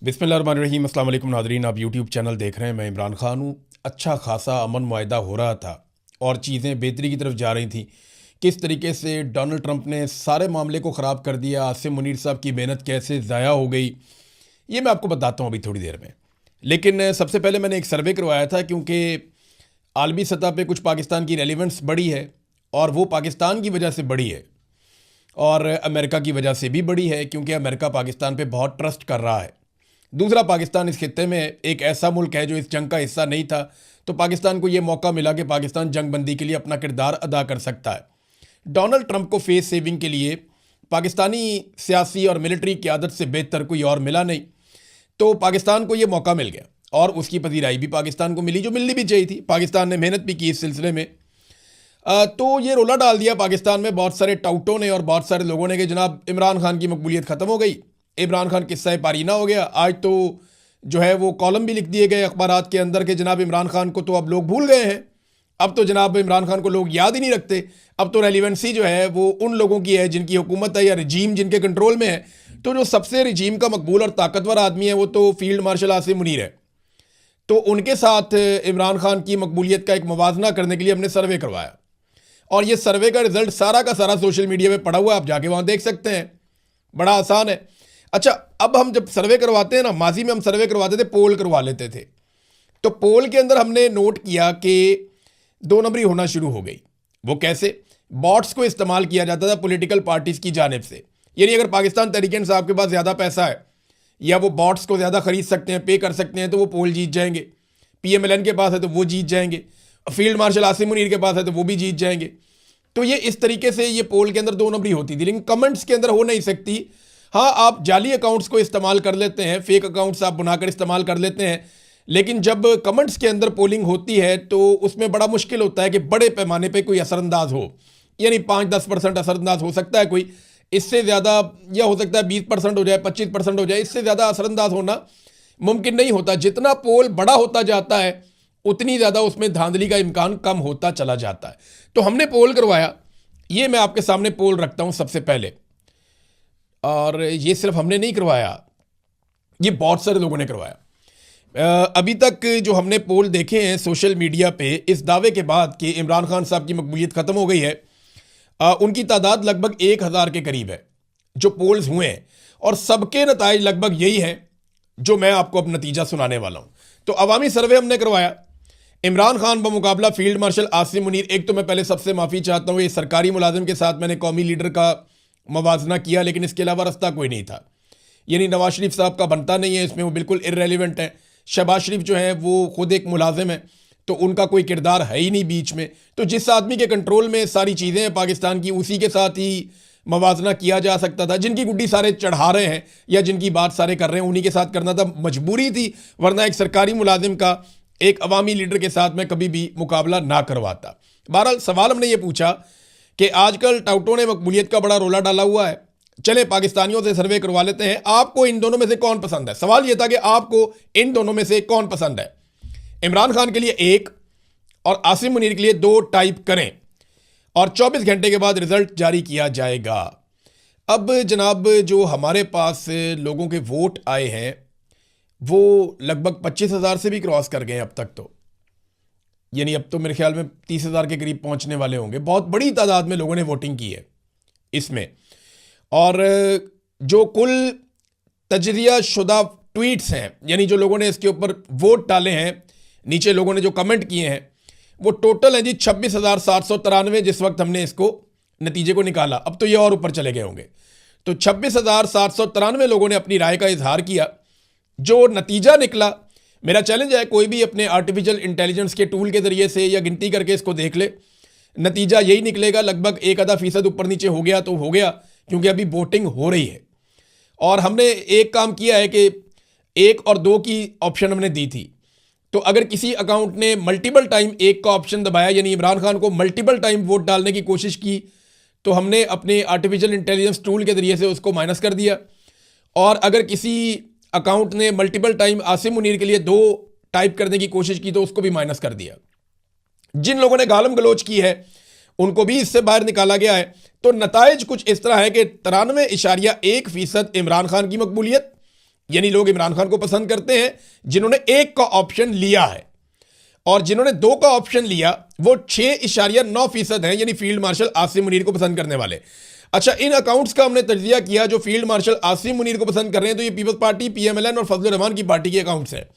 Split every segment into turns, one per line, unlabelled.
बिस्मिल्लाहिर्रहमानिर्रहीम। अस्सलाम वालेकुम नाज़रीन, आप यूट्यूब चैनल देख रहे हैं। मैं इमरान खान हूँ। अच्छा खासा अमन मुआहिदा हो रहा था और चीज़ें बेहतरी की तरफ जा रही थी। किस तरीके से डोनाल्ड ट्रंप ने सारे मामले को ख़राब कर दिया, आसिम मुनीर साहब की मेहनत कैसे ज़ाया हो गई, ये मैं आपको बताता हूँ अभी थोड़ी देर में। लेकिन सबसे पहले मैंने एक सर्वे करवाया था, क्योंकि आलमी सतह पे कुछ पाकिस्तान की रेलिवेंस बड़ी है और वो पाकिस्तान की वजह से बड़ी है और अमेरिका की वजह से भी बड़ी है, क्योंकि अमेरिका पाकिस्तान पे बहुत ट्रस्ट कर रहा है। दूसरा, पाकिस्तान इस खित्ते में एक ऐसा मुल्क है जो इस जंग का हिस्सा नहीं था, तो पाकिस्तान को ये मौका मिला कि पाकिस्तान जंग बंदी के लिए अपना किरदार अदा कर सकता है। डोनाल्ड ट्रंप को फेस सेविंग के लिए पाकिस्तानी सियासी और मिलिट्री क़यादत से बेहतर कोई और मिला नहीं, तो पाकिस्तान को ये मौका मिल गया और उसकी पजीराई भी पाकिस्तान को मिली, जो मिलनी भी चाहिए थी। पाकिस्तान ने मेहनत भी की इस सिलसिले में। तो ये रोला डाल दिया पाकिस्तान में बहुत सारे टाउटों ने और बहुत सारे लोगों ने कि जनाब इमरान खान की मकबूलियत ख़त्म हो गई, इमरान खान किस्सा पारीना हो गया। आज तो जो है वो कॉलम भी लिख दिए गए अखबारात के अंदर कि जनाब इमरान खान को तो अब लोग भूल गए हैं, अब तो जनाब इमरान खान को लोग याद ही नहीं रखते, अब तो रेलिवेंसी जो है वो उन लोगों की है जिनकी हुकूमत है या रजीम जिनके कंट्रोल में है। तो जो सबसे रजीम का मकबूल और ताकतवर आदमी है वो तो फील्ड मार्शल आसिम मुनीर है। तो उनके साथ इमरान खान की मकबूलियत का एक मुवाजना करने के लिए हमने सर्वे करवाया और ये सर्वे का रिजल्ट सारा का सारा सोशल मीडिया में पड़ा हुआ है, आप जाके वहाँ देख सकते हैं। बड़ा आसान है। अच्छा, अब हम जब सर्वे करवाते हैं ना, माजी में हम सर्वे करवाते थे, पोल करवा लेते थे, तो पोल के अंदर हमने नोट किया कि दो नंबरी होना शुरू हो गई। वो कैसे? बॉट्स को इस्तेमाल किया जाता था पॉलिटिकल पार्टीज की जानिब से। यानी अगर पाकिस्तान तहरीक इंसाफ के पास ज़्यादा पैसा है या वो बॉट्स को ज़्यादा खरीद सकते हैं, पे कर सकते हैं, तो वो पोल जीत जाएंगे। PMLN के पास है तो वो जीत जाएंगे, फील्ड मार्शल आसिम मुनीर के पास है तो वो भी जीत जाएंगे। तो ये इस तरीके से ये पोल के अंदर दो नंबरी होती थी, लेकिन कमेंट्स के अंदर हो नहीं सकती। हाँ, आप जाली अकाउंट्स को इस्तेमाल कर लेते हैं, फेक अकाउंट्स आप बनाकर इस्तेमाल कर लेते हैं, लेकिन जब कमेंट्स के अंदर पोलिंग होती है तो उसमें बड़ा मुश्किल होता है कि बड़े पैमाने पे कोई असरअंदाज हो। यानी 5-10% असरअंदाज हो सकता है कोई, इससे ज़्यादा या हो सकता है 20% हो जाए, 25% हो जाए, इससे ज़्यादा असरअंदाज होना मुमकिन नहीं होता। जितना पोल बड़ा होता जाता है उतनी ज़्यादा उसमें धांधली का इम्कान कम होता चला जाता है। तो हमने पोल करवाया, ये मैं आपके सामने पोल रखता हूँ सबसे पहले। और ये सिर्फ हमने नहीं करवाया, ये बहुत सारे लोगों ने करवाया। अभी तक जो हमने पोल देखे हैं सोशल मीडिया पे इस दावे के बाद कि इमरान खान साहब की मकबूलियत ख़त्म हो गई है, उनकी तादाद लगभग 1000 के करीब है जो पोल्स हुए हैं, और सबके नताइज लगभग यही है जो मैं आपको अब नतीजा सुनाने वाला हूँ। तो अवामी सर्वे हमने करवाया। इमरान खान बमुकाबला फील्ड मार्शल आसिम मुनीर, एक तो मैं पहले सबसे माफ़ी चाहता हूँ, ये सरकारी मुलाजिम के साथ मैंने कौमी लीडर का मवाजना किया, लेकिन इसके अलावा रास्ता कोई नहीं था। यानी नवाज शरीफ साहब का बनता नहीं है इसमें, वो बिल्कुल इर्रेलेवेंट है। शहबाज शरीफ जो है वो खुद एक मुलाजिम है, तो उनका कोई किरदार है ही नहीं बीच में। तो जिस आदमी के कंट्रोल में सारी चीज़ें हैं पाकिस्तान की, उसी के साथ ही मवाजना किया जा सकता था। जिनकी गुड्डी सारे चढ़ा रहे हैं या जिनकी बात सारे कर रहे हैं, उन्हीं के साथ करना था, मजबूरी थी, वरना एक सरकारी मुलाजिम का एक अवामी लीडर के साथ मैं कभी भी मुकाबला ना करवाता। बहरहाल सवाल हमने ये पूछा कि आजकल टाउटों ने मकबूलियत का बड़ा रोला डाला हुआ है, चले पाकिस्तानियों से सर्वे करवा लेते हैं, आपको इन दोनों में से कौन पसंद है? सवाल ये था कि आपको इन दोनों में से कौन पसंद है। इमरान खान के लिए 1 और आसिम मुनीर के लिए 2 टाइप करें और 24 घंटे के बाद रिजल्ट जारी किया जाएगा। अब जनाब जो हमारे पास लोगों के वोट आए हैं वो लगभग 25,000 से भी क्रॉस कर गए अब तक। तो यानी अब तो मेरे ख्याल में 30,000 के करीब पहुंचने वाले होंगे। बहुत बड़ी तादाद में लोगों ने वोटिंग की है इसमें। और जो कुल तजज़िया शुदा ट्वीट्स हैं, यानी जो लोगों ने इसके ऊपर वोट डाले हैं, नीचे लोगों ने जो कमेंट किए हैं, वो टोटल है जी 26,793। जिस वक्त हमने इसको नतीजे को निकाला, अब तो ये और ऊपर चले गए होंगे। तो 26,793 लोगों ने अपनी राय का इजहार किया। जो नतीजा निकला, मेरा चैलेंज है कोई भी अपने आर्टिफिशियल इंटेलिजेंस के टूल के ज़रिए से या गिनती करके इसको देख ले, नतीजा यही निकलेगा। लगभग 1-आधा% ऊपर नीचे हो गया तो हो गया, क्योंकि अभी वोटिंग हो रही है। और हमने एक काम किया है कि 1 और 2 की ऑप्शन हमने दी थी। तो अगर किसी अकाउंट ने मल्टीपल टाइम 1 का ऑप्शन दबाया, यानी इमरान खान को मल्टीपल टाइम वोट डालने की कोशिश की, तो हमने अपने आर्टिफिशियल इंटेलिजेंस टूल के ज़रिए से उसको माइनस कर दिया। और अगर किसी अकाउंट ने मल्टीपल टाइम आसिम मुनीर के लिए 2 टाइप करने की कोशिश की तो उसको भी माइनस कर दिया। जिन लोगों ने गालम गलोच की है उनको भी इससे बाहर निकाला गया है। तो नताइज कुछ इस तरह है कि 93.1% इमरान खान की मकबूलियत यानी लोग इमरान खान को पसंद करते हैं जिन्होंने 1 का ऑप्शन लिया है, और जिन्होंने 2 का ऑप्शन लिया वो 6.9% हैं, यानी फील्ड मार्शल आसिम मुनीर को पसंद करने वाले। अच्छा, इन अकाउंट्स का हमने तज्जिया किया जो फील्ड मार्शल आसिम मुनीर को पसंद कर रहे हैं, तो ये पीपल्स पार्टी, PMLN और फजल रहमान की पार्टी के अकाउंट्स हैं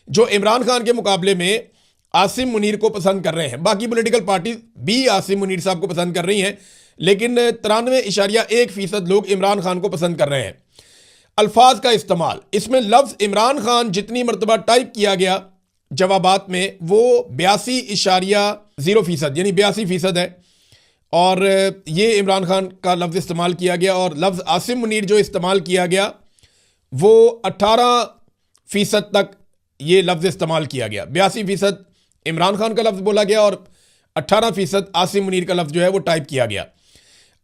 जो इमरान खान के मुकाबले में आसिम मुनीर को पसंद कर रहे हैं। बाकी पॉलिटिकल पार्टी भी आसिम मुनीर साहब को पसंद कर रही हैं, लेकिन 93.1% लोग इमरान खान को पसंद कर रहे हैं। अल्फाज का इस्तेमाल, इसमें लफ्ज़ इमरान खान जितनी मरतबा टाइप किया गया जवाबात में वो 82.0% यानी 82% है, और ये इमरान खान का लफ्ज़ इस्तेमाल किया गया, और लफ्ज़ आसिम मुनीर जो इस्तेमाल किया गया वो 18% तक ये लफ्ज़ इस्तेमाल किया गया। 82% इमरान खान का लफ्ज़ बोला गया और 18% आसिम मुनीर का लफ्ज़ जो है वो टाइप किया गया।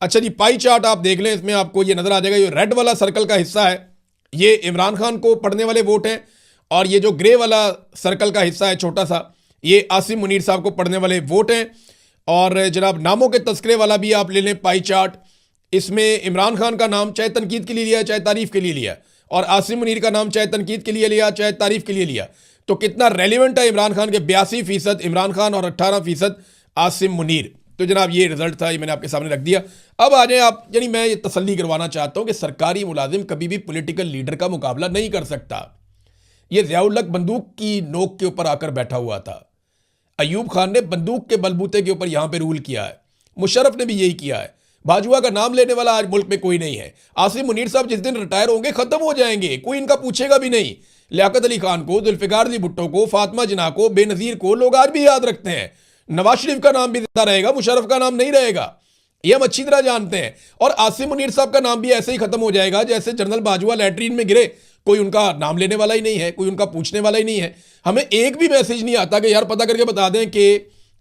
अच्छा जी, पाई चार्ट आप देख लें, इसमें आपको ये नज़र आ जाएगा, ये रेड वाला सर्कल का हिस्सा है ये इमरान खान को पढ़ने वाले वोट हैं, और ये जो ग्रे वाला सर्कल का हिस्सा है छोटा सा, ये आसिम मुनीर साहब को पढ़ने वाले वोट हैं। और जनाब नामों के तस्करे वाला भी आप ले लें पाई चार्ट, इसमें इमरान खान का नाम चाहे तनकीद के लिए लिया चाहे तारीफ के लिए लिया, और आसिम मुनीर का नाम चाहे तनकीद के लिए लिया चाहे तारीफ के लिए लिया, तो कितना रेलिवेंट है इमरान खान के 82% इमरान खान और 18% आसिम मुनीर। तो जनाब ये रिजल्ट था, ये मैंने आपके सामने रख दिया। अब आ जाए आप, यानी मैं ये तसल्ली करवाना चाहता हूं कि सरकारी मुलाजिम कभी भी पॉलिटिकल लीडर का मुकाबला नहीं कर सकता। ये ज़ियाउल हक बंदूक की नोक के ऊपर आकर बैठा हुआ था, अयूब खान ने बंदूक के बलबूते के ऊपर यहां पे रूल किया है, मुशर्रफ ने भी यही किया है। बाजुआ का नाम लेने वाला आज मुल्क में कोई नहीं है। आसिम मुनीर साहब जिस दिन रिटायर होंगे खत्म हो जाएंगे, कोई इनका पूछेगा भी नहीं। लियाकत अली खान को, जुल्फिकार अली भुट्टो को, फातिमा जिन्ना को, बेनज़ीर को लोग आज भी याद रखते हैं। नवाज शरीफ का नाम भी जिंदा रहेगा, मुशर्रफ का नाम नहीं रहेगा, ये हम अच्छी तरह जानते हैं। और आसिम मुनीर साहब का नाम भी ऐसे ही खत्म हो जाएगा जैसे जनरल बाजवा लैट्रीन में गिरे, कोई उनका नाम लेने वाला ही नहीं है, कोई उनका पूछने वाला ही नहीं है। हमें एक भी मैसेज नहीं आता कि यार पता करके बता दें कि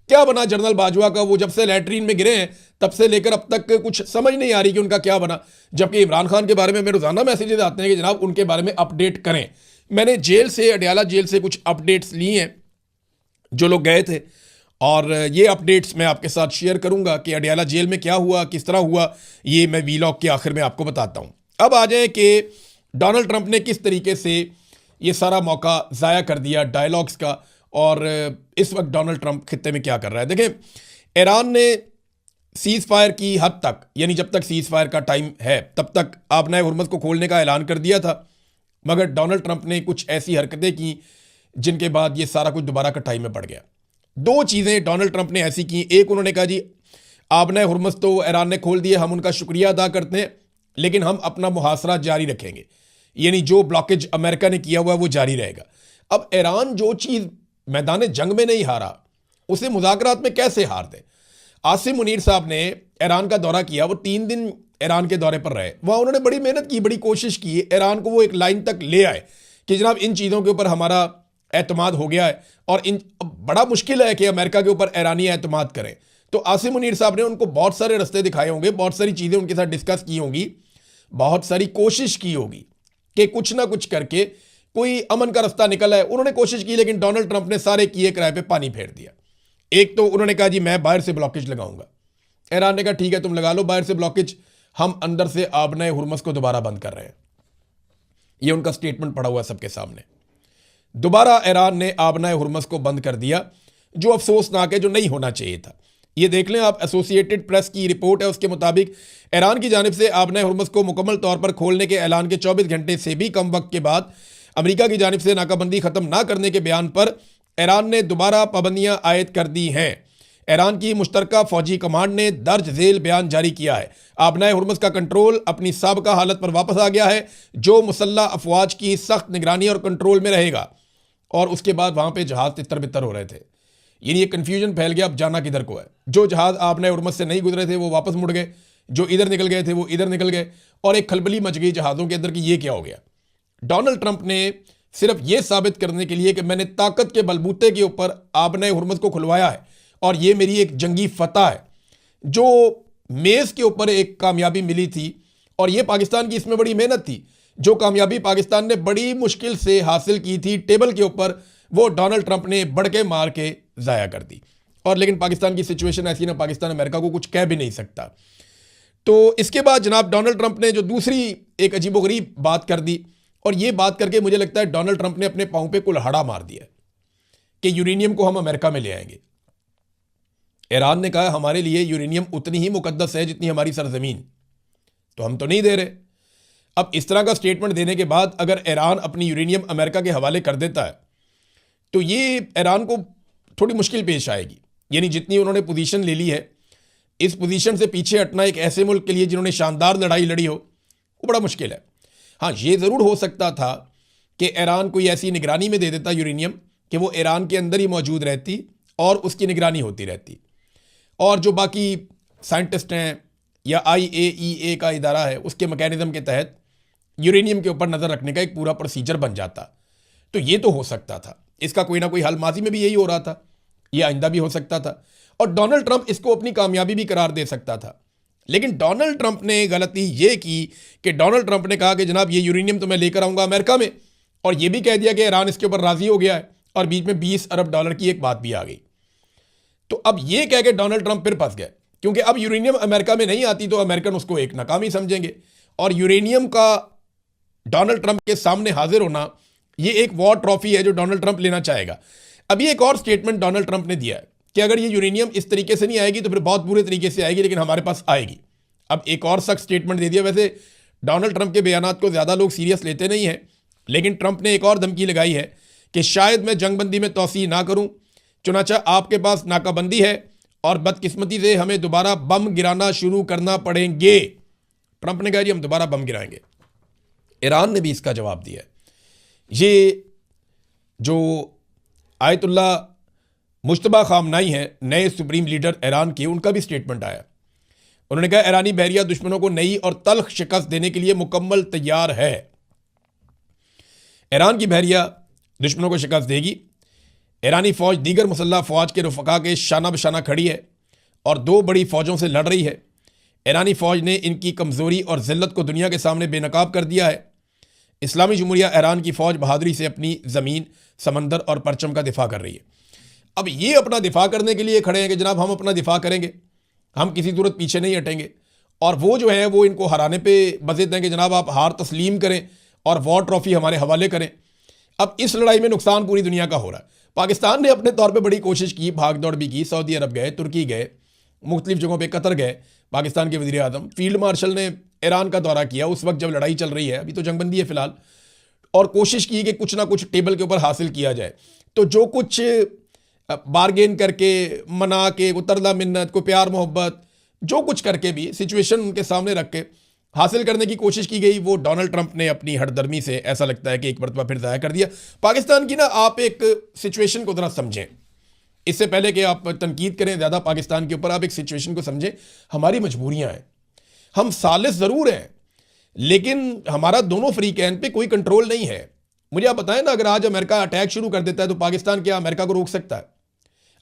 क्या बना जनरल बाजवा का, वो जब से लैट्रीन में गिरे हैं तब से लेकर अब तक कुछ समझ नहीं आ रही कि उनका क्या बना। जबकि इमरान खान के बारे में मेरे रोजाना मैसेजेस आते हैं कि जनाब उनके बारे में अपडेट करें। मैंने जेल से, अडयाला जेल से कुछ अपडेट्स लिए हैं जो लोग गए थे, और ये अपडेट्स मैं आपके साथ शेयर करूंगा कि अडयाला जेल में क्या हुआ, किस तरह हुआ, ये मैं वीलॉग के आखिर में आपको बताता हूं। अब आ जाए कि डोनाल्ड ट्रंप ने किस तरीके से ये सारा मौका ज़ाया कर दिया डायलॉग्स का, और इस वक्त डोनाल्ड ट्रंप खित्ते में क्या कर रहा है। देखें, ईरान ने सीज़ फायर की हद तक, यानी जब तक सीज़ फायर का टाइम है तब तक आबनाए हुर्मुज़ को खोलने का ऐलान कर दिया था, मगर डोनाल्ड ट्रंप ने कुछ ऐसी हरकतें की जिनके बाद ये सारा कुछ दोबारा का टाइम में पड़ गया। 2 चीज़ें डोनाल्ड ट्रंप ने ऐसी की, एक उन्होंने कहा जी आबनाए हुर्मुज़ तो ईरान ने खोल दिए, हम उनका शुक्रिया अदा करते हैं, लेकिन हम अपना मुहासरा जारी रखेंगे, यानी जो ब्लॉकेज अमेरिका ने किया हुआ है वो जारी रहेगा। अब ईरान जो चीज़ मैदान जंग में नहीं हारा उसे मुज़ाकरात में कैसे हार दे। आसिम मुनीर साहब ने ईरान का दौरा किया, वो 3 दिन ईरान के दौरे पर रहे, वहाँ उन्होंने बड़ी मेहनत की, बड़ी कोशिश की, ईरान को वो एक लाइन तक ले आए कि जनाब इन चीज़ों के ऊपर हमारा एतमाद हो गया है, और इन बड़ा मुश्किल है कि अमेरिका के ऊपर ईरानी एतमाद करें। तो आसिम मुनीर साहब ने उनको बहुत सारे रास्ते दिखाए होंगे, बहुत सारी चीज़ें उनके साथ डिस्कस की होंगी, बहुत सारी कोशिश की होगी कि कुछ ना कुछ करके कोई अमन का रास्ता निकल आए। उन्होंने कोशिश की, लेकिन डोनाल्ड ट्रंप ने सारे किए किराए पे पानी फेर दिया। एक तो उन्होंने कहा जी मैं बाहर से ब्लॉकेज लगाऊंगा, ईरान ने कहा ठीक है तुम लगा लो बाहर से ब्लॉकेज, हम अंदर से आबनाए हुर्मुज़ को दोबारा बंद कर रहे हैं। ये उनका स्टेटमेंट पड़ा हुआ सबके सामने। दोबारा ईरान ने आबनाए हुर्मुज़ को बंद कर दिया, जो अफसोसनाक है, जो नहीं होना चाहिए था। ये देख लें आप, एसोसिएटेड प्रेस की रिपोर्ट है, उसके मुताबिक ईरान की जानिब से आबनाए हुर्मुज़ को मुकम्मल तौर पर खोलने के ऐलान के 24 घंटे से भी कम वक्त के बाद अमेरिका की जानिब से नाकाबंदी ख़त्म ना करने के बयान पर ईरान ने दोबारा पाबंदियां आयद कर दी हैं। ईरान की मुश्तरका फौजी कमांड ने दर्ज झेल बयान जारी किया है। आबनाए हुर्मुज़ का कंट्रोल अपनी साबका हालत पर वापस आ गया है, जो मुसल्लह अफवाज की सख्त निगरानी और कंट्रोल में रहेगा। और उसके बाद वहाँ पर जहाज़ तितर बितर हो रहे थे, यानी ये कन्फ्यूजन फैल गया, अब जाना किधर को है। जो जहाज़ आबनाए हुर्मुज़ से नहीं गुजरे थे वो वापस मुड़ गए, जो इधर निकल गए थे वो इधर निकल गए, और एक खलबली मच गई जहाज़ों के अंदर कि ये क्या हो गया। डोनाल्ड ट्रंप ने सिर्फ ये साबित करने के लिए कि मैंने ताकत के बलबूते के ऊपर आबनाए हुर्मुज़ को खुलवाया है और ये मेरी एक जंगी फतह है, जो मेज़ के ऊपर एक कामयाबी मिली थी, और ये पाकिस्तान की इसमें बड़ी मेहनत थी। जो कामयाबी पाकिस्तान ने बड़ी मुश्किल से हासिल की थी टेबल के ऊपर, वो डोनाल्ड ट्रंप ने बढ़के मार के ज़ाया कर दी। और लेकिन पाकिस्तान की सिचुएशन ऐसी ना, पाकिस्तान अमेरिका को कुछ कह भी नहीं सकता। तो इसके बाद जनाब डोनाल्ड ट्रंप ने जो दूसरी एक अजीबोगरीब बात कर दी, और ये बात करके मुझे लगता है डोनाल्ड ट्रंप ने अपने पांव पे कुल्हाड़ा मार दिया कि यूरेनियम को हम अमेरिका में ले आएंगे। ईरान ने कहा हमारे लिए यूरेनियम उतनी ही मुकद्दस है जितनी हमारी सरजमीन, तो हम तो नहीं दे रहे। अब इस तरह का स्टेटमेंट देने के बाद अगर ईरान अपनी यूरेनियम अमेरिका के हवाले कर देता है तो ये ईरान को थोड़ी मुश्किल पेश आएगी। यानी जितनी उन्होंने पोजीशन ले ली है, इस पोजीशन से पीछे हटना एक ऐसे मुल्क के लिए जिन्होंने शानदार लड़ाई लड़ी हो, वो बड़ा मुश्किल है। हाँ, ये ज़रूर हो सकता था कि ईरान कोई ऐसी निगरानी में दे देता यूरेनियम कि वो ईरान के अंदर ही मौजूद रहती और उसकी निगरानी होती रहती, और जो बाकी साइंटिस्ट हैं या IAEA का इदारा है उसके मैकेनिज्म के तहत यूरेनियम के ऊपर नज़र रखने का एक पूरा प्रोसीजर बन जाता। तो ये तो हो सकता था, इसका कोई ना कोई हल माजी में भी यही हो रहा था, ये आइंदा भी हो सकता था, और डोनाल्ड ट्रंप इसको अपनी कामयाबी भी करार दे सकता था। लेकिन डोनाल्ड ट्रंप ने गलती ये की कि डोनाल्ड ट्रंप ने कहा कि जनाब ये यूरेनियम तो मैं लेकर आऊँगा अमेरिका में, और ये भी कह दिया कि ईरान इसके ऊपर राज़ी हो गया है, और बीच में $20 अरब की एक बात भी आ गई। तो अब ये कह के डोनाल्ड ट्रंप फिर फंस गए, क्योंकि अब यूरेनियम अमेरिका में नहीं आती तो अमेरिकन उसको एक नाकामी समझेंगे, और यूरेनियम का डोनाल्ड ट्रंप के सामने हाजिर होना ये एक वॉर ट्रॉफी है जो डोनाल्ड ट्रंप लेना चाहेगा। अभी एक और स्टेटमेंट डोनाल्ड ट्रंप ने दिया है कि अगर ये यूरेनियम इस तरीके से नहीं आएगी तो फिर बहुत बुरे तरीके से आएगी, लेकिन हमारे पास आएगी। अब एक और सख्त स्टेटमेंट दे दिया। वैसे डोनाल्ड ट्रंप के बयानात को ज़्यादा लोग सीरियस लेते नहीं हैं, लेकिन ट्रंप ने एक और धमकी लगाई है कि शायद मैं जंगबंदी में तोसी ना करूं, चुनाचा आपके पास नाकाबंदी है और बदकिस्मती से हमें दोबारा बम गिराना शुरू करना पड़ेंगे। ट्रंप ने कहा जी हम दोबारा बम गिराएंगे। ईरान ने भी इसका जवाब दिया। ये जो आयतुल्ला मुश्तबा खामनाई हैं, नए सुप्रीम लीडर ईरान के, उनका भी स्टेटमेंट आया। उन्होंने कहा ईरानी बहरिया दुश्मनों को नई और तल्ख शिकस्त देने के लिए मुकम्मल तैयार है। ईरान की बहरिया दुश्मनों को शिकस्त देगी। ईरानी फ़ौज दीगर मुसल्लह फ़ौज के रुफ़का के शाना बशाना खड़ी है और दो बड़ी फ़ौजों से लड़ रही है। ईरानी फ़ौज ने इनकी कमज़ोरी और ज़िल्लत को दुनिया के सामने बेनकाब कर दिया है। इस्लामी जमहूरिया ईरान की फ़ौज बहादुरी से अपनी ज़मीन, समंदर और परचम का दिफा कर रही है। अब ये अपना दिफा करने के लिए खड़े हैं कि जनाब हम अपना दिफा करेंगे, हम किसी सूरत पीछे नहीं हटेंगे, और वो जो है वो इनको हराने पे बज़िद हैं कि जनाब आप हार तस्लीम करें और वॉर ट्रॉफ़ी हमारे हवाले करें। अब इस लड़ाई में नुकसान पूरी दुनिया का हो रहा है। पाकिस्तान ने अपने तौर पे बड़ी कोशिश की, भाग दौड़ भी की, सऊदी अरब गए, तुर्की गए, मुख्तलिफ जगहों पे कतर गए। पाकिस्तान के वज़ीर आज़म, फील्ड मार्शल ने ईरान का दौरा किया उस वक्त जब लड़ाई चल रही है, अभी तो जंगबंदी है फ़िलहाल, और कोशिश की कि कुछ ना कुछ टेबल के ऊपर हासिल किया जाए। तो जो कुछ बारगेन करके, मना के, को तरला मिन्नत, को प्यार मोहब्बत, जो कुछ करके भी सिचुएशन उनके सामने रख के हासिल करने की कोशिश की गई, वो डोनाल्ड ट्रंप ने अपनी हठधर्मी से ऐसा लगता है कि एक मरतबा फिर ज़ाया कर दिया। पाकिस्तान की ना आप एक सिचुएशन को ज़रा समझें, इससे पहले कि आप तनकीद करें ज़्यादा पाकिस्तान के ऊपर, आप एक सिचुएशन को समझें। हमारी मजबूरियाँ हैं, हम सालिस ज़रूर हैं, लेकिन हमारा दोनों फ्रीकैन पे कोई कंट्रोल नहीं है। मुझे आप बताएं ना, अगर आज अमेरिका अटैक शुरू कर देता है तो पाकिस्तान क्या अमेरिका को रोक सकता है?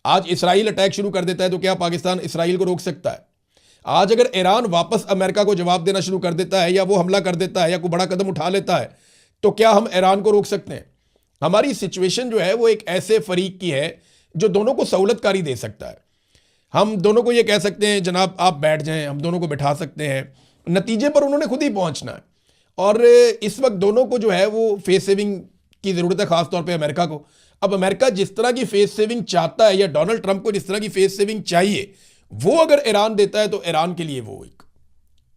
आज इसराइल अटैक शुरू कर देता है तो क्या पाकिस्तान इसराइल को रोक सकता है? आज अगर ईरान वापस अमेरिका को जवाब देना शुरू कर देता है, या वो हमला कर देता है, या कोई बड़ा कदम उठा लेता है, तो क्या हम ईरान को रोक सकते हैं? हमारी सिचुएशन जो है वो एक ऐसे फरीक की है जो दोनों को सहूलतकारी दे सकता है। हम दोनों को ये कह सकते हैं जनाब आप बैठ जाएं, हम दोनों को बिठा सकते हैं, नतीजे पर उन्होंने खुद ही पहुंचना है। और इस वक्त दोनों को जो है वो फेस सेविंग की ज़रूरत है, ख़ासतौर पर अमेरिका को। अब अमेरिका जिस तरह की फेस सेविंग चाहता है, या डोनाल्ड ट्रंप को जिस तरह की फेस सेविंग चाहिए, वो अगर ईरान देता है तो ईरान के लिए वो एक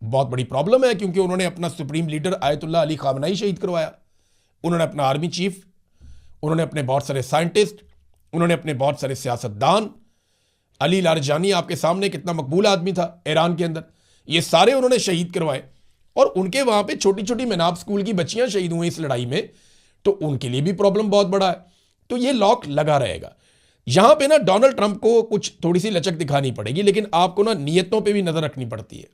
बहुत बड़ी प्रॉब्लम है, क्योंकि उन्होंने अपना सुप्रीम लीडर आयतुल्ला अली खामनाई शहीद करवाया, उन्होंने अपना आर्मी चीफ, उन्होंने अपने बहुत सारे साइंटिस्ट, उन्होंने अपने बहुत सारे सियासतदान, अली लारजानी आपके सामने कितना मकबूल आदमी था ईरान के अंदर, ये सारे उन्होंने शहीद करवाए। और उनके वहाँ पे छोटी छोटी मेनाब स्कूल की बच्चियाँ शहीद हुई इस लड़ाई में, तो उनके लिए भी प्रॉब्लम बहुत बड़ा है। तो ये लॉक लगा रहेगा। यहाँ पे ना डोनाल्ड ट्रंप को कुछ थोड़ी सी लचक दिखानी पड़ेगी, लेकिन आपको ना नीयतों पे भी नजर रखनी पड़ती है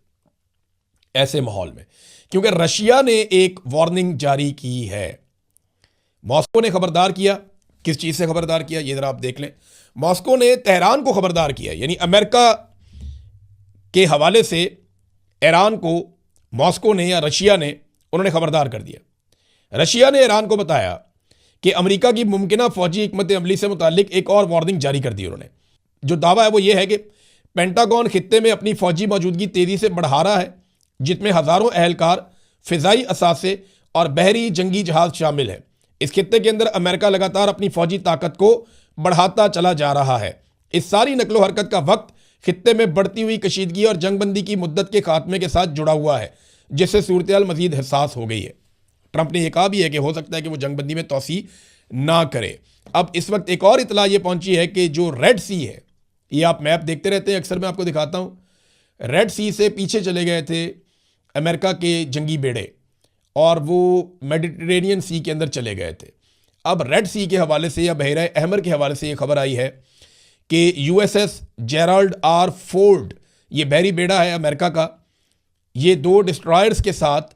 ऐसे माहौल में, क्योंकि रशिया ने एक वार्निंग जारी की है। मॉस्को ने खबरदार किया। किस चीज से खबरदार किया, ये जरा आप देख लें। मॉस्को ने तेहरान को खबरदार किया, यानी अमेरिका के हवाले से ईरान को मॉस्को ने या रशिया ने उन्होंने खबरदार कर दिया। रशिया ने ईरान को बताया कि अमेरिका की मुमकिना फौजी हिकमत अमली से मुतालिक एक और वार्निंग जारी कर दी उन्होंने। जो दावा है वो ये है कि पेंटागन खित्ते में अपनी फौजी मौजूदगी तेजी से बढ़ा रहा है, जिसमें हज़ारों अहलकार, फ़िज़ाई असासे और बहरी जंगी जहाज शामिल है। इस खित्ते के अंदर अमेरिका लगातार अपनी फौजी ताकत को बढ़ाता चला जा रहा है। इस सारी नकलो हरकत का वक्त खित्ते में बढ़ती हुई कशीदगी और जंगबंदी की मुद्दत के खात्मे के साथ जुड़ा हुआ है, जिससे सूरत-ए-हाल मजीद हसास हो गई है। ट्रंप ने यह कहा भी है कि हो सकता है कि वो जंगबंदी में तोसी ना करे। अब इस वक्त एक और इतला ये पहुंची है कि जो रेड सी है, ये आप मैप देखते रहते हैं, अक्सर मैं आपको दिखाता हूं, रेड सी से पीछे चले गए थे अमेरिका के जंगी बेड़े और वो मेडिटेरेनियन सी के अंदर चले गए थे। अब रेड सी के हवाले से या बहरा अहमर के हवाले से ये खबर आई है कि यूएसएस जेराल्ड आर फोर्ड, ये बहरी बेड़ा है अमेरिका का, ये 2 डिस्ट्रॉयर्स के साथ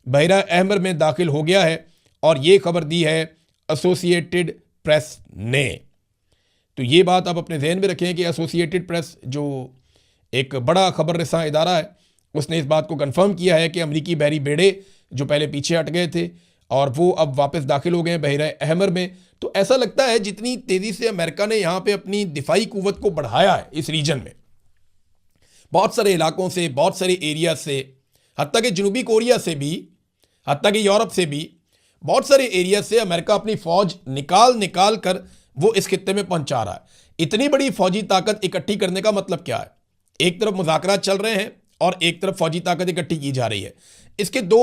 बहरा अहमर में दाखिल हो गया है। और ये खबर दी है एसोसिएटेड प्रेस ने। तो ये बात आप अपने जहन में रखें कि एसोसिएटेड प्रेस जो एक बड़ा खबर रसां इदारा है, उसने इस बात को कंफर्म किया है कि अमरीकी बहरी बेड़े जो पहले पीछे हट गए थे और वो अब वापस दाखिल हो गए हैं बहरा अहमर में। तो ऐसा लगता है जितनी तेज़ी से अमेरिका ने यहाँ पे अपनी दिफाई कुव्वत को बढ़ाया है इस रीजन में, बहुत सारे इलाकों से, बहुत सारे एरिया से, हत्ता कि जनूबी कोरिया से भी, हत्ता कि यूरोप से भी, बहुत सारे एरिया से अमेरिका अपनी फ़ौज निकाल कर वो इस खित्ते में पहुंचा रहा है। इतनी बड़ी फौजी ताकत इकट्ठी करने का मतलब क्या है? एक तरफ मुज़ाकरात चल रहे हैं और एक तरफ फौजी ताकत इकट्ठी की जा रही है। इसके 2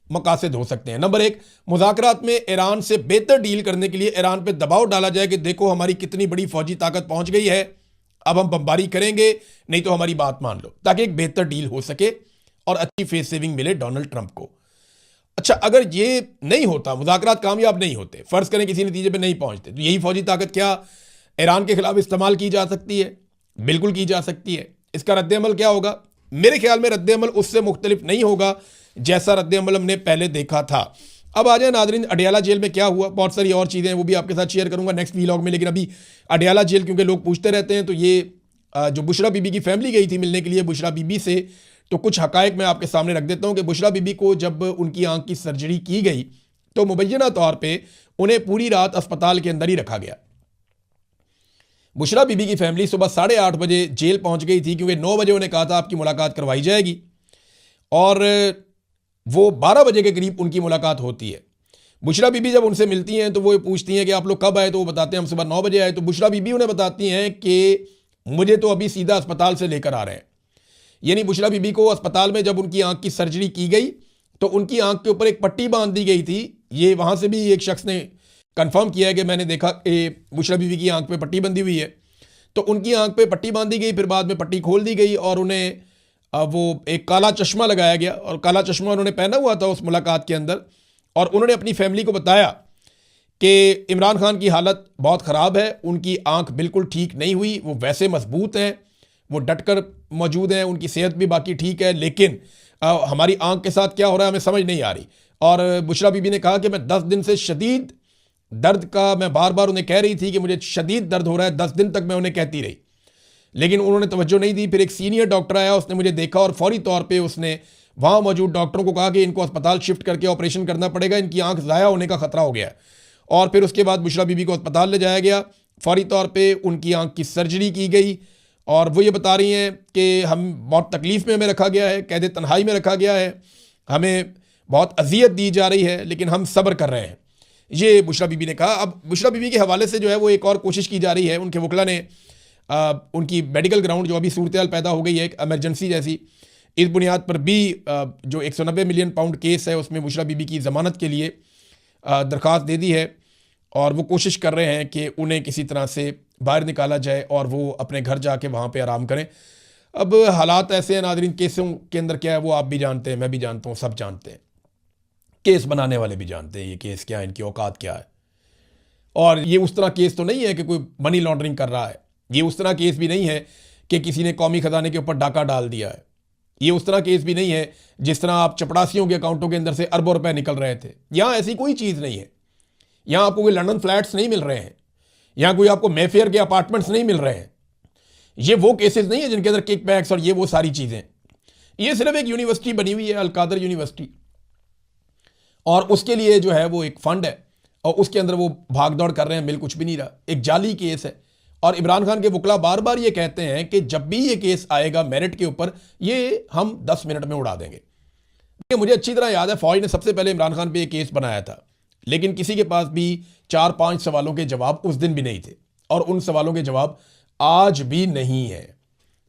मकासद हो सकते हैं। नंबर 1, मुज़ाकरात में ईरान से बेहतर डील करने के लिए ईरान पे दबाव डाला जाए कि देखो हमारी कितनी बड़ी फौजी ताकत पहुंच गई है, अब हम बमबारी करेंगे, नहीं तो हमारी बात मान लो, ताकि एक बेहतर डील हो सके और अच्छी फेस सेविंग मिले डोनाल्ड ट्रंप को। अच्छा, अगर ये नहीं होता, मुज़ाकरात कामयाब नहीं होते, फ़र्ज़ करें किसी नतीजे पे नहीं पहुंचते, तो यही फौजी ताकत क्या ईरान के खिलाफ इस्तेमाल की जा सकती है? बिल्कुल की जा सकती है। इसका रद्द-ए-अमल क्या होगा? मेरे ख्याल में रद्द-ए-अमल उससे मुख्तलिफ नहीं होगा जैसा रद्द-ए-अमल हमने पहले देखा था। अब आ जाए नाज़रीन, अडयाला जेल में क्या हुआ, बहुत सारी और चीज़ें हैं, वो भी आपके साथ शेयर करूंगा नेक्स्ट व्लॉग में। लेकिन अभी अडयाला जेल, क्योंकि लोग पूछते रहते हैं, तो ये जो बुशरा बीबी की फैमिली गई थी मिलने के लिए बुशरा बीबी से, तो कुछ हकायक मैं आपके सामने रख देता हूं कि बुशरा बीबी को जब उनकी आंख की सर्जरी की गई तो मुबैना तौर पे उन्हें पूरी रात अस्पताल के अंदर ही रखा गया। बुशरा बीबी की फैमिली सुबह 8:30 बजे जेल पहुंच गई थी, क्योंकि 9 बजे उन्हें कहा था आपकी मुलाकात करवाई जाएगी, और वो 12 बजे के करीब उनकी मुलाकात होती है। बुशरा बीबी जब उनसे मिलती हैं तो वो पूछती हैं कि आप लोग कब आए, तो वो बताते हैं हम सुबह 9 बजे आए। तो बुशरा बीबी उन्हें बताती हैं कि मुझे तो अभी सीधा अस्पताल से लेकर आ रहे हैं। यानी बुशरा बीबी को अस्पताल में जब उनकी आंख की सर्जरी की गई तो उनकी आंख के ऊपर एक पट्टी बांध दी गई थी। ये वहां से भी एक शख्स ने कंफर्म किया है कि मैंने देखा कि बुशरा बीबी की आंख पे पट्टी बंधी हुई है। तो उनकी आंख पे पट्टी बांधी गई, फिर बाद में पट्टी खोल दी गई और उन्हें वो एक काला चश्मा लगाया गया, और काला चश्मा उन्होंने पहना हुआ था उस मुलाकात के अंदर। और उन्होंने अपनी फैमिली को बताया कि इमरान खान की हालत बहुत ख़राब है, उनकी आंख बिल्कुल ठीक नहीं हुई, वो वैसे मजबूत हैं, वो डटकर मौजूद हैं, उनकी सेहत भी बाकी ठीक है, लेकिन हमारी आंख के साथ क्या हो रहा है हमें समझ नहीं आ रही। और बुशरा बीबी ने कहा कि मैं 10 दिन से शदीद दर्द का, मैं बार बार उन्हें कह रही थी कि मुझे शदीद दर्द हो रहा है, 10 दिन तक मैं उन्हें कहती रही, लेकिन उन्होंने तवज्जो नहीं दी। फिर एक सीनियर डॉक्टर आया, उसने मुझे देखा और फौरी तौर पे उसने वहाँ मौजूद डॉक्टरों को कहा कि इनको अस्पताल शिफ्ट करके ऑपरेशन करना पड़ेगा, इनकी आंख ज़ाया होने का खतरा हो गया। और फिर उसके बाद बुशरा बीबी को अस्पताल ले जाया गया, फौरी तौर पे उनकी आंख की सर्जरी की गई। और वो ये बता रही हैं कि हम बहुत तकलीफ़ में हमें रखा गया है, कैद तन्हाई में रखा गया है, हमें बहुत अजियत दी जा रही है, लेकिन हम सब्र कर रहे हैं, ये बुशरा बीबी ने कहा। अब बुशरा बीबी के हवाले से जो है वो एक और कोशिश की जा रही है। उनके वकला ने उनकी मेडिकल ग्राउंड जो अभी सूरत-ए-हाल पैदा हो गई है एक एमरजेंसी जैसी, इस बुनियाद पर भी जो 190 मिलियन पाउंड केस है उसमें बुशरा बीबी की ज़मानत के लिए दरख्वास्त दे दी है, और वो कोशिश कर रहे हैं कि उन्हें किसी तरह से बाहर निकाला जाए और वो अपने घर जाके वहाँ पे आराम करें। अब हालात ऐसे हैं नाज़रीन, केसों के अंदर क्या है वो आप भी जानते हैं, मैं भी जानता हूँ, सब जानते हैं, केस बनाने वाले भी जानते हैं ये केस क्या है, इनकी औकात क्या है। और ये उस तरह केस तो नहीं है कि कोई मनी लॉन्ड्रिंग कर रहा है, ये उस तरह केस भी नहीं है कि किसी ने कौमी खजाने के ऊपर डाका डाल दिया है, ये उस तरह केस भी नहीं है जिस तरह आप चपड़ासियों के अकाउंटों के अंदर से अरबों रुपए निकल रहे थे। यहाँ ऐसी कोई चीज़ नहीं है, यहाँ आपको कोई लंदन फ्लैट्स नहीं मिल रहे हैं, यहाँ कोई आपको मेफेयर के अपार्टमेंट्स नहीं मिल रहे हैं। ये वो केसेस नहीं है जिनके अंदर किक बैक्स और ये वो सारी चीज़ें। ये सिर्फ एक यूनिवर्सिटी बनी हुई है, अल-कादर यूनिवर्सिटी, और उसके लिए जो है वो एक फंड है और उसके अंदर वो भाग दौड़ कर रहे हैं, मिल कुछ भी नहीं रहा, एक जाली केस है। और इमरान खान के वकला बार बार ये कहते हैं कि जब भी ये केस आएगा मेरिट के ऊपर, ये हम 10 मिनट में उड़ा देंगे, ये मुझे अच्छी तरह याद है, फौज ने सबसे पहले इमरान खान पे एक केस बनाया था, लेकिन किसी के पास भी 4-5 सवालों के जवाब उस दिन भी नहीं थे, और उन सवालों के जवाब आज भी नहीं है।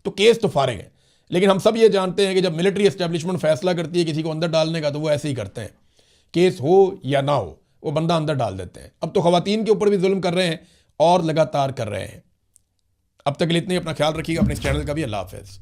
तो केस तो फारिग है, लेकिन हम सब ये जानते हैं कि जब मिलिट्री एस्टेब्लिशमेंट फैसला करती है किसी को अंदर डालने का, तो वो ऐसे ही करते हैं, केस हो या ना हो वो बंदा अंदर डाल देते हैं। अब तो खवातीन के ऊपर भी जुल्म कर रहे हैं और लगातार कर रहे हैं। अब तक के लिए इतने, अपना ख्याल रखिएगा, अपने इस चैनल का भी। अल्लाह हाफ़िज़।